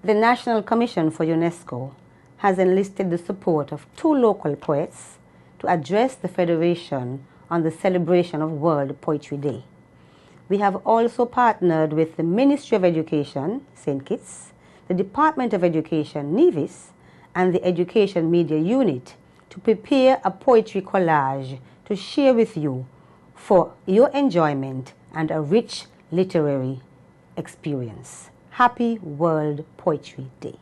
The National Commission for UNESCO has enlisted the support of 2 local poets to address the Federation on the celebration of World Poetry Day. We have also partnered with the Ministry of Education, St. Kitts, the Department of Education, Nevis, and the Education Media Unit to prepare a poetry collage to share with you for your enjoyment and a rich literary experience. Happy World Poetry Day.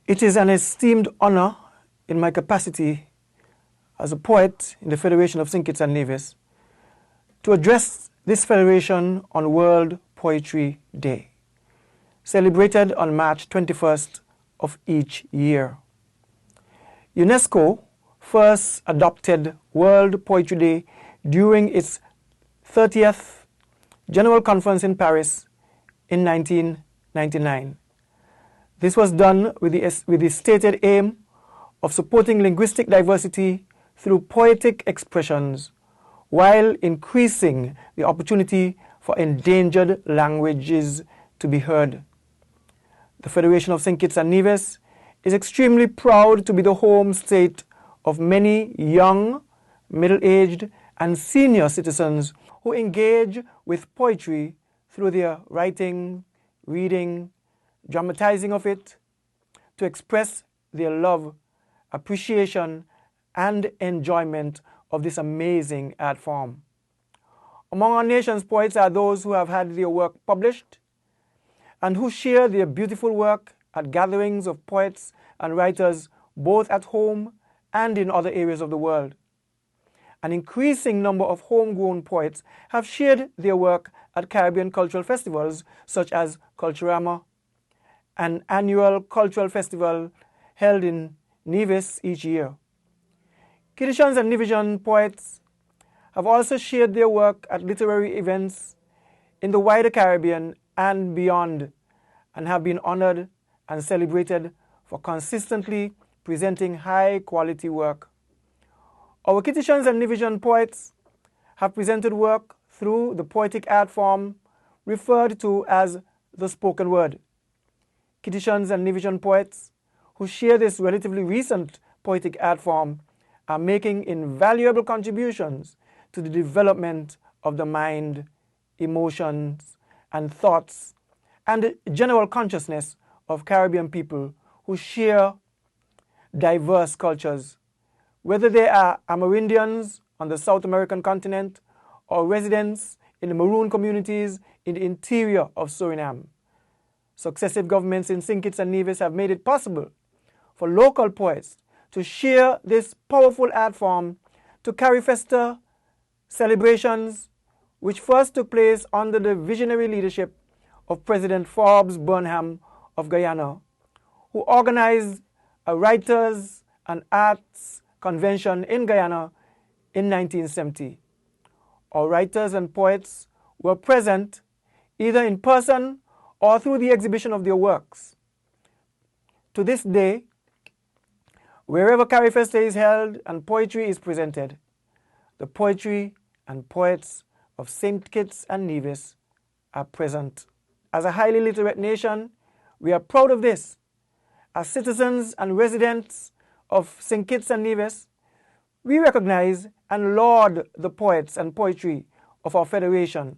It is an esteemed honor in my capacity as a poet in the Federation of St. Kitts and Nevis to address this federation on World Poetry Day, celebrated on March 21st of each year. UNESCO first adopted World Poetry Day during its 30th General Conference in Paris in 1999. This was done with the stated aim of supporting linguistic diversity through poetic expressions while increasing the opportunity for endangered languages to be heard. The Federation of St. Kitts and Nevis is extremely proud to be the home state of many young, middle-aged, and senior citizens who engage with poetry through their writing, reading, dramatizing of it, to express their love, appreciation, and enjoyment of this amazing art form. Among our nation's poets are those who have had their work published and who share their beautiful work at gatherings of poets and writers both at home and in other areas of the world. An increasing number of homegrown poets have shared their work at Caribbean cultural festivals such as Culturama, an annual cultural festival held in Nevis each year. Kittitians and Nevisian poets have also shared their work at literary events in the wider Caribbean and beyond, and have been honored and celebrated for consistently presenting high-quality work. Our Kittitians and Nevisian poets have presented work through the poetic art form referred to as the spoken word. Kittitians and Nevisian poets who share this relatively recent poetic art form are making invaluable contributions to the development of the mind, emotions, and thoughts, and the general consciousness of Caribbean people who share diverse cultures, whether they are Amerindians on the South American continent or residents in the Maroon communities in the interior of Suriname. Successive governments in St. Kitts and Nevis have made it possible for local poets to share this powerful art form to carry festa celebrations, which first took place under the visionary leadership of President Forbes Burnham of Guyana, who organized a writers and arts convention in Guyana in 1970. Our writers and poets were present either in person or through the exhibition of their works. To this day, wherever CariFesta is held and poetry is presented, the poetry and poets of St. Kitts and Nevis are present. As a highly literate nation, we are proud of this. As citizens and residents of St. Kitts and Nevis, we recognize and laud the poets and poetry of our federation,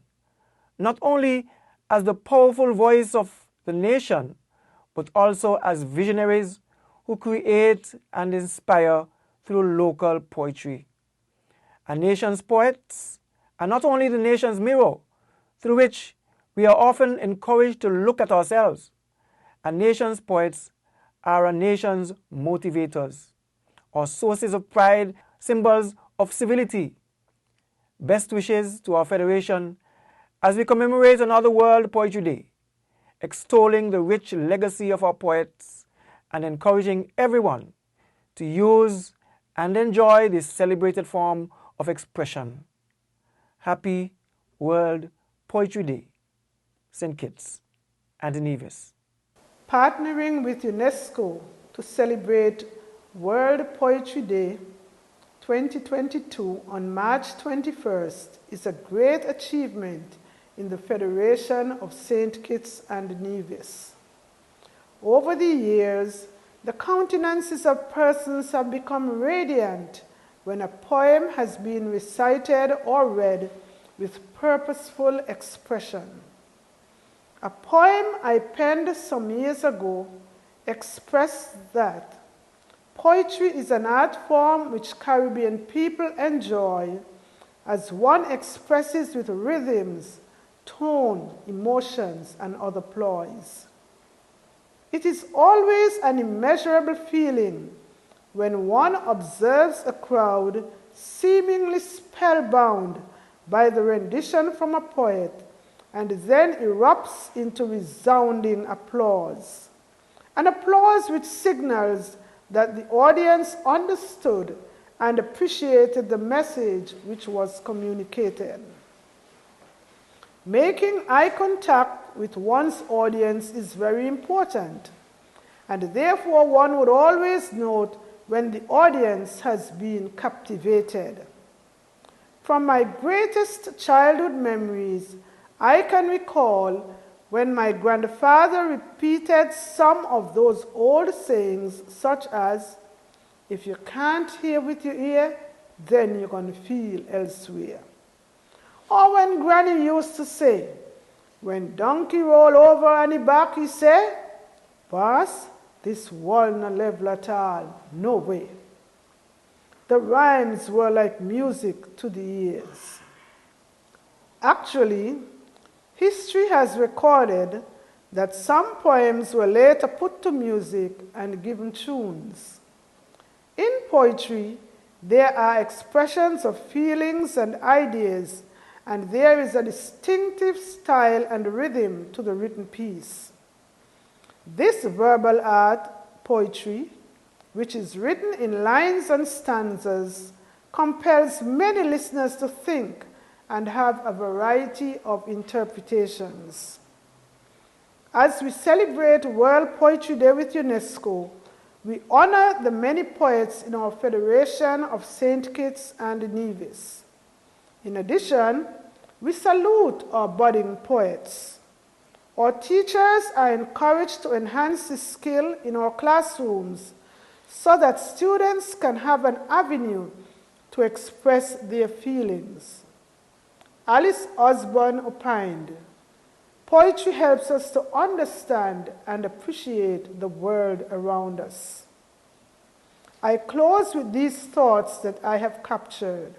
not only as the powerful voice of the nation, but also as visionaries who create and inspire through local poetry. A nation's poets are not only the nation's mirror, through which we are often encouraged to look at ourselves. A nation's poets are a nation's motivators, or sources of pride, symbols of civility. Best wishes to our federation as we commemorate another World Poetry Day, extolling the rich legacy of our poets and encouraging everyone to use and enjoy this celebrated form of expression. Happy World Poetry Day, St. Kitts and Nevis. Partnering with UNESCO to celebrate World Poetry Day 2022 on March 21st is a great achievement in the Federation of St. Kitts and Nevis. Over the years, the countenances of persons have become radiant when a poem has been recited or read with purposeful expression. A poem I penned some years ago expressed that poetry is an art form which Caribbean people enjoy as one expresses with rhythms, tone, emotions, and other ploys. It is always an immeasurable feeling when one observes a crowd seemingly spellbound by the rendition from a poet and then erupts into resounding applause. An applause which signals that the audience understood and appreciated the message which was communicated. Making eye contact with one's audience is very important, and therefore one would always note when the audience has been captivated. From my greatest childhood memories, I can recall when my grandfather repeated some of those old sayings such as, "If you can't hear with your ear, then you're going to feel elsewhere." Or when Granny used to say, "When donkey roll over on the back," he said, "Boss, this wall no level at all, no way." The rhymes were like music to the ears. Actually, history has recorded that some poems were later put to music and given tunes. In poetry, there are expressions of feelings and ideas, and there is a distinctive style and rhythm to the written piece. This verbal art, poetry, which is written in lines and stanzas, compels many listeners to think and have a variety of interpretations. As we celebrate World Poetry Day with UNESCO, we honor the many poets in our Federation of St. Kitts and Nevis. In addition, we salute our budding poets. Our teachers are encouraged to enhance this skill in our classrooms so that students can have an avenue to express their feelings. Alice Osborne opined, "Poetry helps us to understand and appreciate the world around us." I close with these thoughts that I have captured.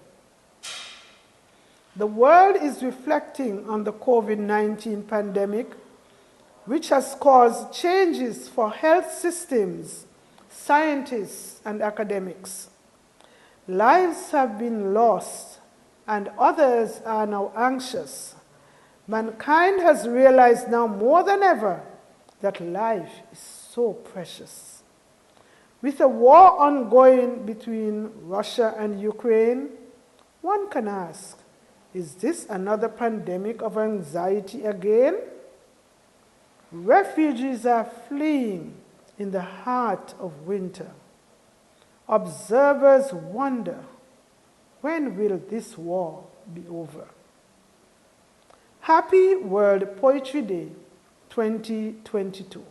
The world is reflecting on the COVID-19 pandemic, which has caused changes for health systems, scientists, and academics. Lives have been lost, and others are now anxious. Mankind has realized now more than ever that life is so precious. With a war ongoing between Russia and Ukraine, one can ask, is this another pandemic of anxiety again? Refugees are fleeing in the heart of winter. Observers wonder, when will this war be over? Happy World Poetry Day 2022.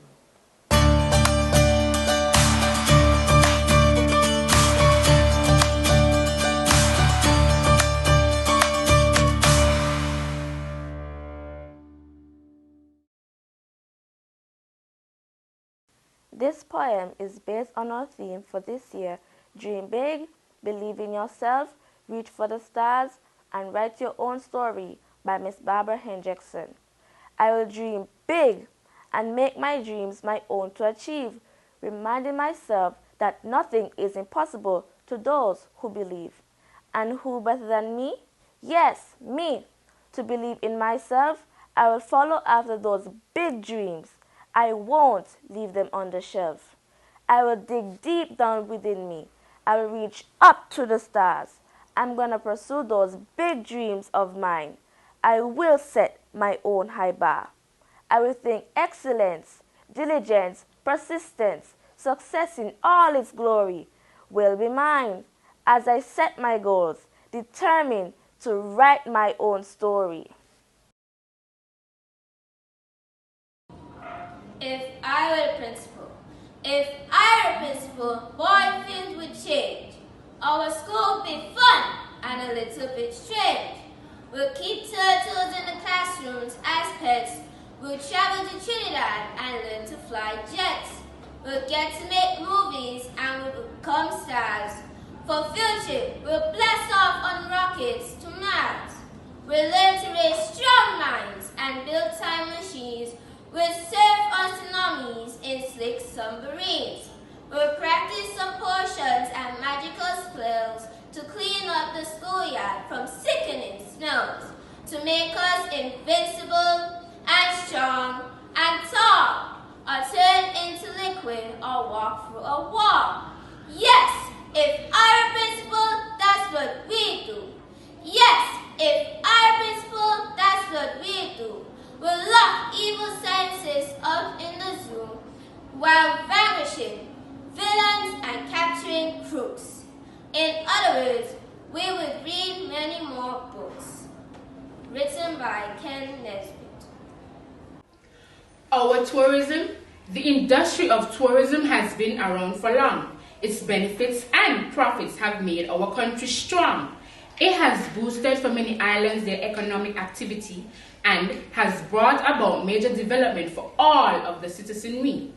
This poem is based on our theme for this year: dream big, believe in yourself, reach for the stars, and write your own story, by Miss Barbara Hendrickson. I will dream big and make my dreams my own to achieve, reminding myself that nothing is impossible to those who believe. And who better than me? Yes, me. To believe in myself, I will follow after those big dreams. I won't leave them on the shelf. I will dig deep down within me. I will reach up to the stars. I'm going to pursue those big dreams of mine. I will set my own high bar. I will think excellence, diligence, persistence, success in all its glory will be mine as I set my goals, determined to write my own story. If I were the princess principal, boy filled with change. Our school be fun and a little bit strange. We'll keep turtles in the classrooms as pets. We'll travel to Trinidad and learn to fly jets. We'll get to make movies and we'll become stars. For future, we'll blast off on rockets to Mars. We'll learn to raise strong minds and build time machines. We'll surf on tsunamis in slick submarines. We'll practice some potions and magical spells to clean up the schoolyard from sickening smells, to make us invincible and strong and tall, or turn into liquid or walk through a wall. Yes, if our principal, that's what we do. Yes, if our principal, that's what we do. We'll lock evil sciences up in the zoo while vanquishing villains and capturing crooks. In other words, we would read many more books. Written by Ken Nesbitt. Our tourism, the industry of tourism has been around for long. Its benefits and profits have made our country strong. It has boosted for many islands their economic activity and has brought about major development for all of the citizenry.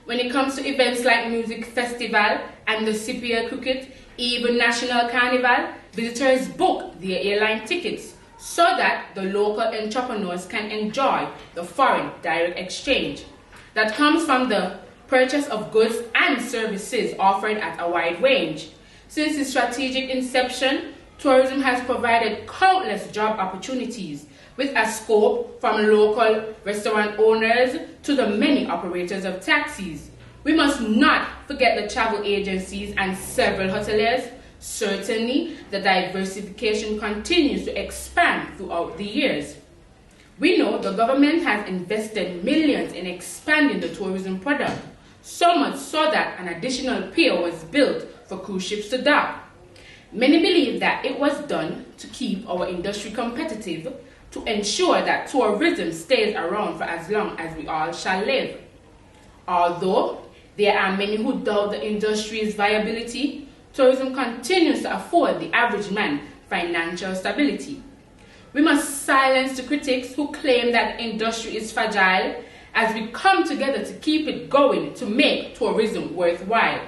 When it comes to events like music festival and the CPL cricket, even National Carnival, visitors book their airline tickets so that the local entrepreneurs can enjoy the foreign direct exchange that comes from the purchase of goods and services offered at a wide range. Since its strategic inception, tourism has provided countless job opportunities with a scope from local restaurant owners to the many operators of taxis. We must not forget the travel agencies and several hoteliers. Certainly, the diversification continues to expand throughout the years. We know the government has invested millions in expanding the tourism product, so much so that an additional pier was built for cruise ships to dock. Many believe that it was done to keep our industry competitive, to ensure that tourism stays around for as long as we all shall live. Although there are many who doubt the industry's viability, tourism continues to afford the average man financial stability. We must silence the critics who claim that the industry is fragile as we come together to keep it going to make tourism worthwhile.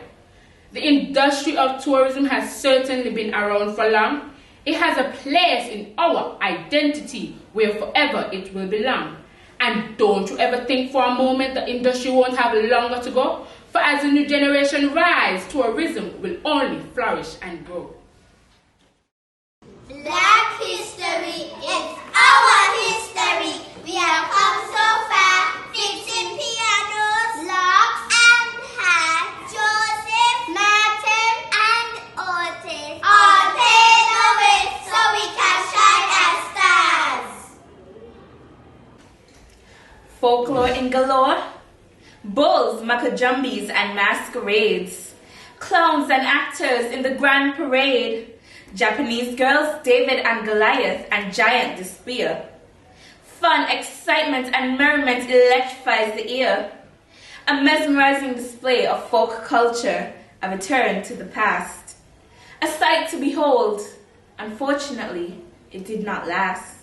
The industry of tourism has certainly been around for long. It has a place in our identity where forever it will belong. And don't you ever think for a moment the industry won't have longer to go, for as the new generation rise, tourism will only flourish and grow. Black history is our history. We have come so far, fixing pianos, locks and hats. Joseph, Martin and Otis all paid the way so we can shine as stars. Folklore in galore, bulls, macajumbis and masquerades, clowns and actors in the grand parade, Japanese girls, David and Goliath and giant despair. Fun, excitement and merriment electrifies the ear. A mesmerizing display of folk culture, a return to the past. A sight to behold. Unfortunately, it did not last.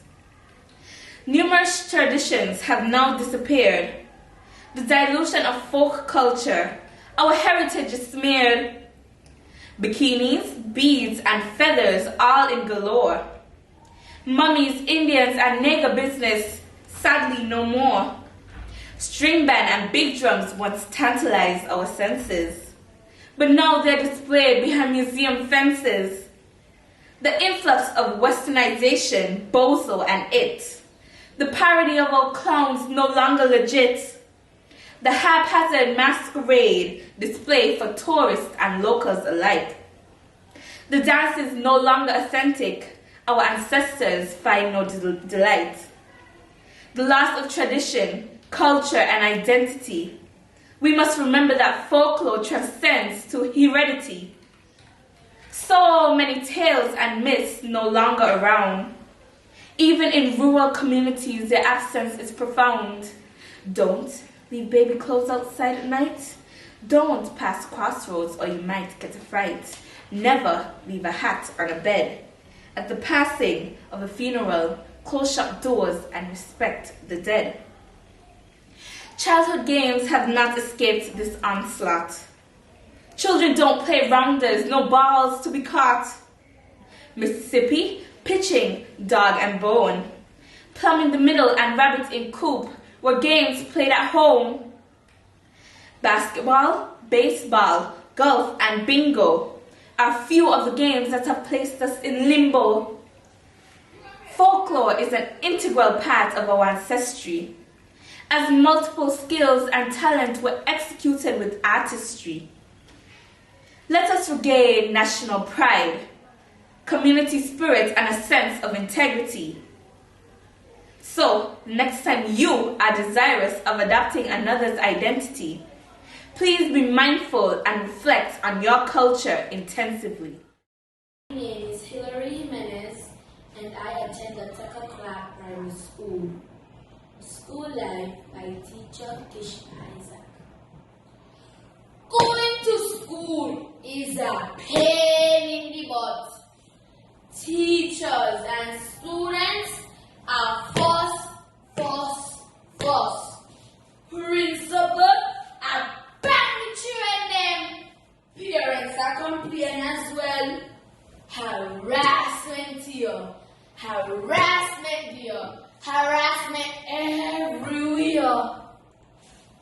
Numerous traditions have now disappeared. The dilution of folk culture, our heritage is smeared. Bikinis, beads, and feathers all in galore. Mummies, Indians, and nigger business, sadly no more. String band and big drums once tantalized our senses, but now they're displayed behind museum fences. The influx of westernization, bozo and it. The parody of our clowns no longer legit. The haphazard masquerade display for tourists and locals alike. The dance is no longer authentic. Our ancestors find no delight. The loss of tradition, culture, and identity. We must remember that folklore transcends to heredity. So many tales and myths no longer around. Even in rural communities, their absence is profound. Don't leave baby clothes outside at night. Don't pass crossroads or you might get a fright. Never leave a hat on a bed. At the passing of a funeral, close shut doors and respect the dead. Childhood games have not escaped this onslaught. Children don't play rounders, no balls to be caught. Mississippi, pitching, dog and bone. Plum in the middle and rabbit in coop were games played at home. Basketball, baseball, golf and bingo are few of the games that have placed us in limbo. Folklore is an integral part of our ancestry, as multiple skills and talent were executed with artistry. Let us regain national pride, community spirit and a sense of integrity. So, next time you are desirous of adopting another's identity, please be mindful and reflect on your culture intensively. My name is Hilary Jimenez and I attend the Tucker Clark Primary School. School Life by teacher Kish Isaac. Going to school is a pain in the butt. Teachers and students are fuss. Principal are badly them. Parents are complaining as well. Harassment here. Harassment everywhere.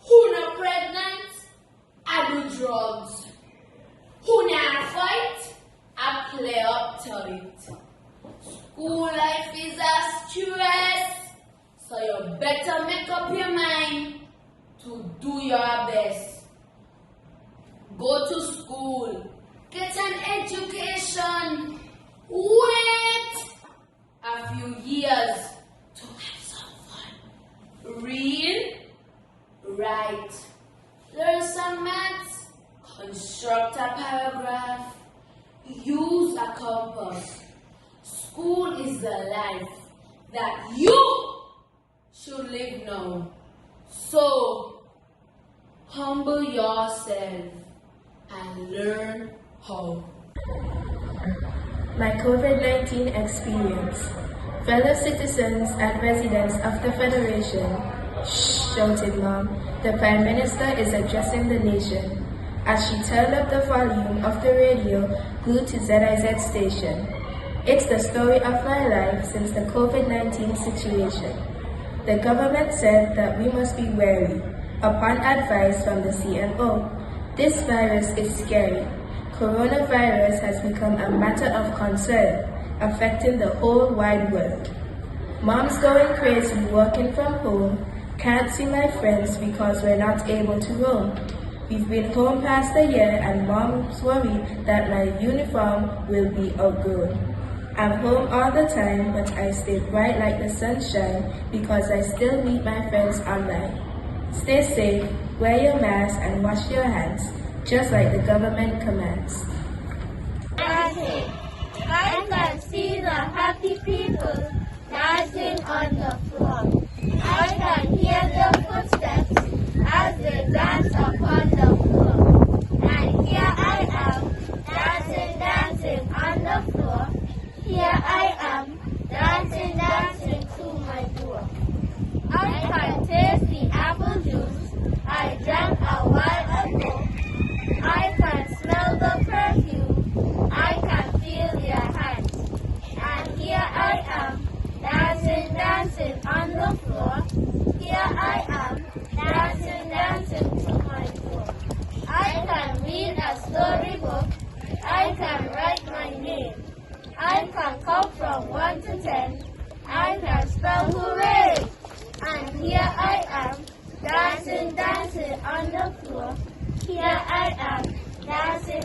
Who not pregnant? I do drugs. Who not fight? I play uptight. School life is a stress, so you better make up your mind to do your best. Go to school, get an education, wait a few years to have some fun. Read, write, learn some maths, construct a paragraph, use a compass. School is the life that you should live now. So, humble yourself and learn how. My COVID-19 experience. Fellow citizens and residents of the Federation, shh, shouted Mom. The Prime Minister is addressing the nation. As she turned up the volume of the radio, glued to ZIZ station. It's the story of my life since the COVID-19 situation. The government said that we must be wary, upon advice from the CMO. This virus is scary. Coronavirus has become a matter of concern, affecting the whole wide world. Mom's going crazy working from home, can't see my friends because we're not able to roam. We've been home past a year and Mom's worried that my uniform will be outgrown. I'm home all the time, but I stay bright like the sunshine because I still meet my friends online. Stay safe, wear your mask and wash your hands, just like the government commands. I can see the happy people dancing on the floor. I can hear their footsteps as they dance upon the floor. And here I am, dancing on the floor. Here I am, dancing to my door. I can taste the apple juice I drank a while ago. I can smell the perfume, I can feel your hands. And here I am, dancing on the floor. Here I am, dancing to my door. I can read a storybook, I can write my name. I can count from 1 to 10. I can spell hooray. And here I am, dancing on the floor. Here I am, dancing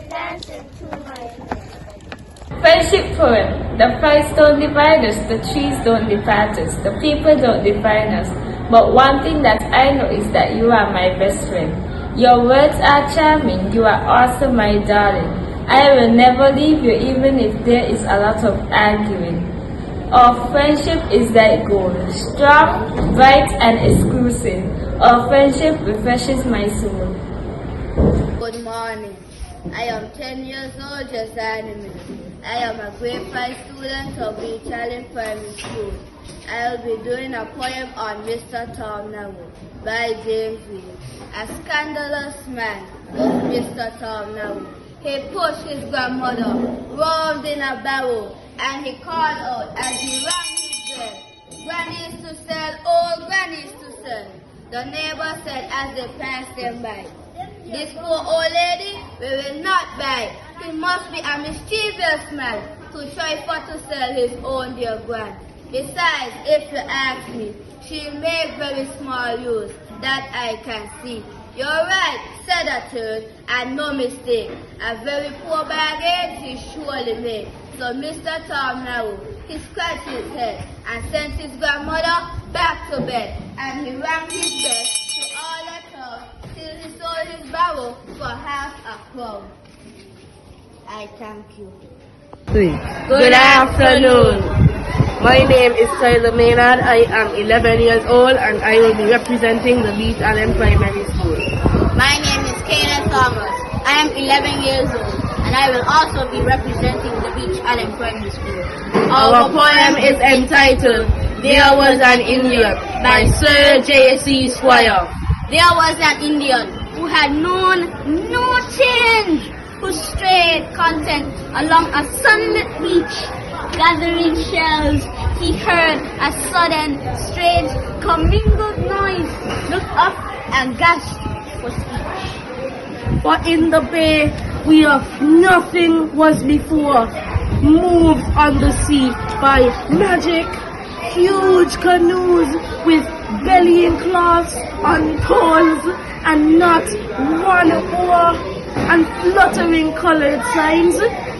to my floor. Friendship poem. The forest don't divide us, the trees don't divide us, the people don't define us. But one thing that I know is that you are my best friend. Your words are charming, you are awesome, my darling. I will never leave you even if there is a lot of arguing. Our friendship is that goal, strong, bright and exclusive. Our friendship refreshes my soul. Good morning. I am 10 years old, Josiah. I am a grade 5 student of Beach Island Primary School. I will be doing a poem on Mr. Tom Nawo by James Reed. A scandalous man was Mr. Tom Nawo. He pushed his grandmother, rolled in a barrel, and he called out as he rang his bell, "Grannies to sell, old grannies to sell." The neighbor said as they passed them by, "This poor old lady we will not buy. He must be a mischievous man to try for to sell his own dear grand. Besides, if you ask me, she make very small use, that I can see." "You're right," said a third, "and no mistake. A very poor bargain he surely made." So Mr. Tom Nawo, he scratched his head and sent his grandmother back to bed, and he rang his bell to all the town till he sold his barrow for half a crown. I thank you. Good afternoon. My name is Tyler Maynard. I am 11 years old and I will be representing the Beach Island Primary School. My name is Kayla Thomas. I am 11 years old and I will also be representing the Beach Island Primary School. Our poem is entitled "There Was an Indian" by Sir J.C. Squire. There was an Indian who had known no change, who strayed content along a sunlit beach. Gathering shells, he heard a sudden, strange, commingled noise, looked up and gasped for speech. For in the bay where nothing was before, moved on the sea by magic, huge canoes with bellying cloths on poles and not one oar, and fluttering colored signs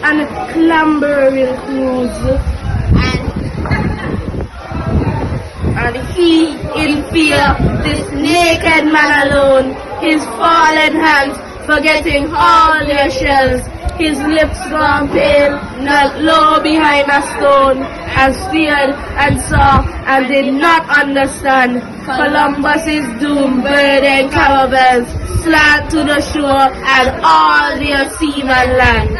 and clambering crews. And he in fear, this naked man alone, his fallen hands forgetting all their shells, his lips gone pale, knelt low behind a stone, and stared and saw and did not understand Columbus's doom burdened caravels slant to the shore and all their seaman land.